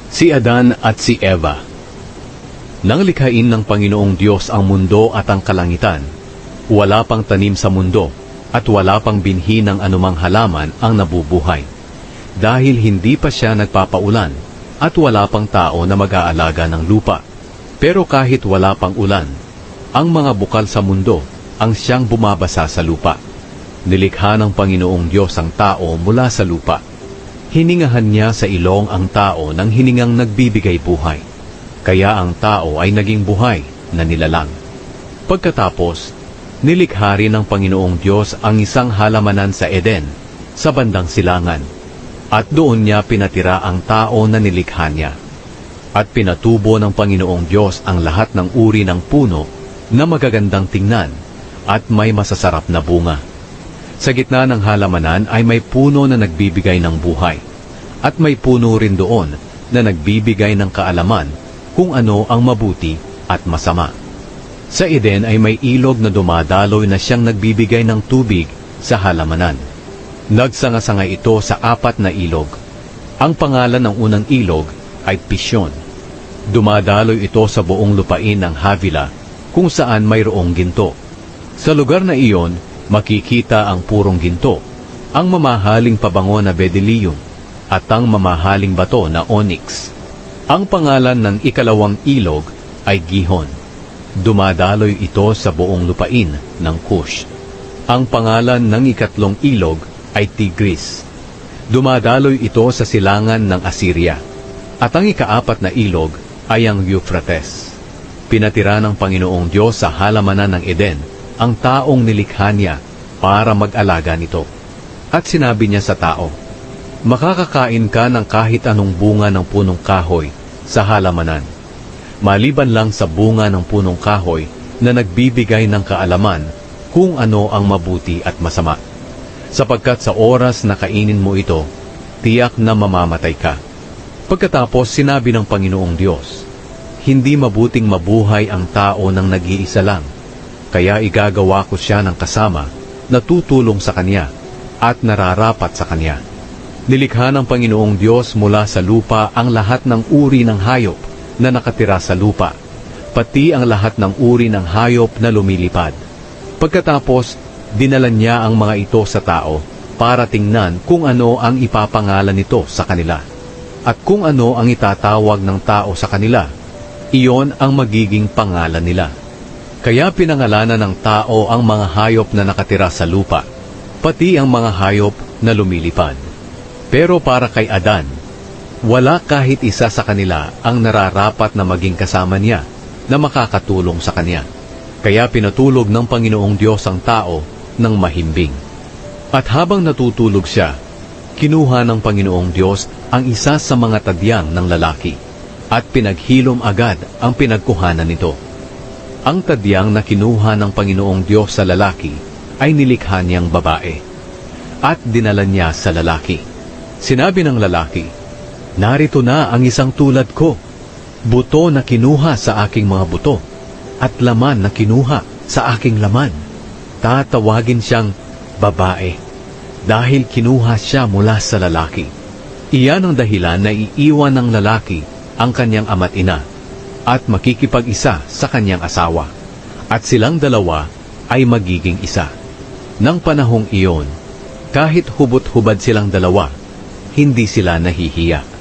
Si Adan at si Eva. Nang likhain ng Panginoong Diyos ang mundo at ang kalangitan, wala pang tanim sa mundo at wala pang binhi ng anumang halaman ang nabubuhay. Dahil hindi pa siya nagpapaulan at wala pang tao na mag-aalaga ng lupa. Pero kahit wala pang ulan, ang mga bukal sa mundo ang siyang bumabasa sa lupa. Nilikha ng Panginoong Diyos ang tao mula sa lupa. Hiningahan niya sa ilong ang tao ng hiningang nagbibigay buhay. Kaya ang tao ay naging buhay na nilalang. Pagkatapos, nilikha rin ng Panginoong Diyos ang isang halamanan sa Eden, sa bandang silangan. At doon niya pinatira ang tao na nilikha niya. At pinatubo ng Panginoong Diyos ang lahat ng uri ng puno na magagandang tingnan at may masasarap na bunga. Sa gitna ng halamanan ay may puno na nagbibigay ng buhay. At may puno rin doon na nagbibigay ng kaalaman kung ano ang mabuti at masama. Sa Eden ay may ilog na dumadaloy na siyang nagbibigay ng tubig sa halamanan. Nagsanga-sanga ito sa 4 na ilog. Ang pangalan ng unang ilog ay Pishon. Dumadaloy ito sa buong lupain ng Havila kung saan mayroong ginto. Sa lugar na iyon, makikita ang purong ginto, ang mamahaling pabango na bedeliyum, at ang mamahaling bato na onyx. Ang pangalan ng ikalawang ilog ay Gihon. Dumadaloy ito sa buong lupain ng Cush. Ang pangalan ng ikatlong ilog ay Tigris. Dumadaloy ito sa silangan ng Assyria. At ang ika-4 na ilog ay ang Euphrates. Pinatira ng Panginoong Diyos sa halamanan ng Eden ang taong nilikha niya para mag-alaga nito. At sinabi niya sa tao, "Makakakain ka ng kahit anong bunga ng punong kahoy sa halamanan, maliban lang sa bunga ng punong kahoy na nagbibigay ng kaalaman kung ano ang mabuti at masama. Sapagkat sa oras na kainin mo ito, tiyak na mamamatay ka." Pagkatapos sinabi ng Panginoong Diyos, "Hindi mabuting mabuhay ang tao ng nag-iisa lang, kaya igagawa ko siya ng kasama na tutulong sa kanya at nararapat sa kanya." Nilikha ng Panginoong Diyos mula sa lupa ang lahat ng uri ng hayop na nakatira sa lupa, pati ang lahat ng uri ng hayop na lumilipad. Pagkatapos, dinala niya ang mga ito sa tao para tingnan kung ano ang ipapangalan nito sa kanila. At kung ano ang itatawag ng tao sa kanila, iyon ang magiging pangalan nila. Kaya pinangalanan ng tao ang mga hayop na nakatira sa lupa, pati ang mga hayop na lumilipad. Pero para kay Adan, wala kahit isa sa kanila ang nararapat na maging kasama niya na makakatulong sa kanya. Kaya pinatulog ng Panginoong Diyos ang tao ng mahimbing. At habang natutulog siya, kinuha ng Panginoong Diyos ang isa sa mga tadyang ng lalaki at pinaghilom agad ang pinagkuhanan nito. Ang tadyang na kinuha ng Panginoong Diyos sa lalaki ay nilikha niyang babae at dinala niya sa lalaki. Sinabi ng lalaki, "Narito na ang isang tulad ko, buto na kinuha sa aking mga buto at laman na kinuha sa aking laman. Tatawagin siyang babae dahil kinuha siya mula sa lalaki." Iyan ang dahilan na iiwan ng lalaki ang kanyang ama't ina at makikipag-isa sa kanyang asawa, at silang dalawa ay magiging isa. Nang panahong iyon, kahit hubot-hubad silang dalawa, hindi sila nahihiya.